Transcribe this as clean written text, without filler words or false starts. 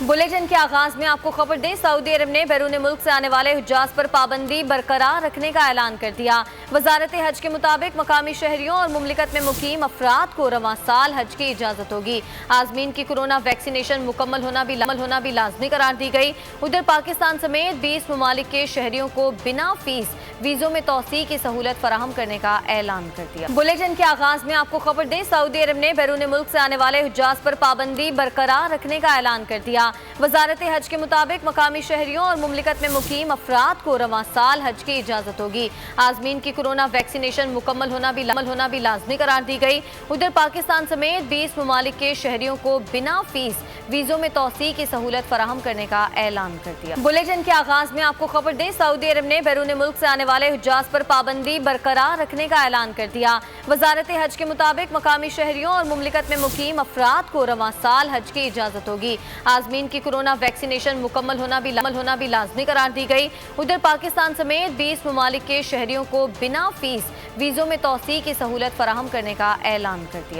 Bulletin के आगाज में आपको खबर दें, सऊदी अरब ने बैरून मुल्क से आने वाले हुज्जाज पर पाबंदी बरकरार रखने का ऐलान कर दिया। वजारत हज के मुताबिक मकामी शहरियों और मुमलिकत में मुकीम अफराद को रवां साल हज की इजाजत होगी। आजमीन की कोरोना वैक्सीनेशन मुकम्मल होना भी लाजमी करार दी गई। उधर पाकिस्तान समेत 20 ममालिक के शहरियों को बिना फीस वीजों में तौसी की सहूलत फराहम करने का ऐलान कर दिया। बुलेटिन के आगाज में आपको खबर दें, सऊदी अरब ने बैरून मुल्क से आने वाले हुज्जाज पर पाबंदी बरकरार रखने का ऐलान कर दिया। वजारत हज के मुताबिक मकामी शहरियों और मुमलिकत में मुकीम अफराद को रवां साल हज की इजाजत होगी। आजमीन की कोरोना वैक्सीनेशन मुकम्मल होना भी लाजमी करार दी गई। उधर पाकिस्तान समेत 20 ममालिक के शहरियों को बिना फीस वीजों में तौसी की सहूलत फराहम करने का ऐलान कर दिया। बुलेटिन के आगाज में आपको खबर दें, सऊदी अरब ने बैरून मुल्क से आने वाले हुज्जाज पर पाबंदी बरकरार रखने का ऐलान कर दिया। वजारत हज के मुताबिक मकामी शहरियों और मुमलिकत में मुकीम अफराद को रवां साल हज की इजाजत होगी। आजमीन की कोरोना वैक्सीनेशन मुकम्मल होना भी लाजमी करार दी गई। उधर पाकिस्तान समेत 20 ममालिक के शहरियों को बिना फीस वीजों में तौसी की सहूलत फराहम करने का ऐलान कर दिया।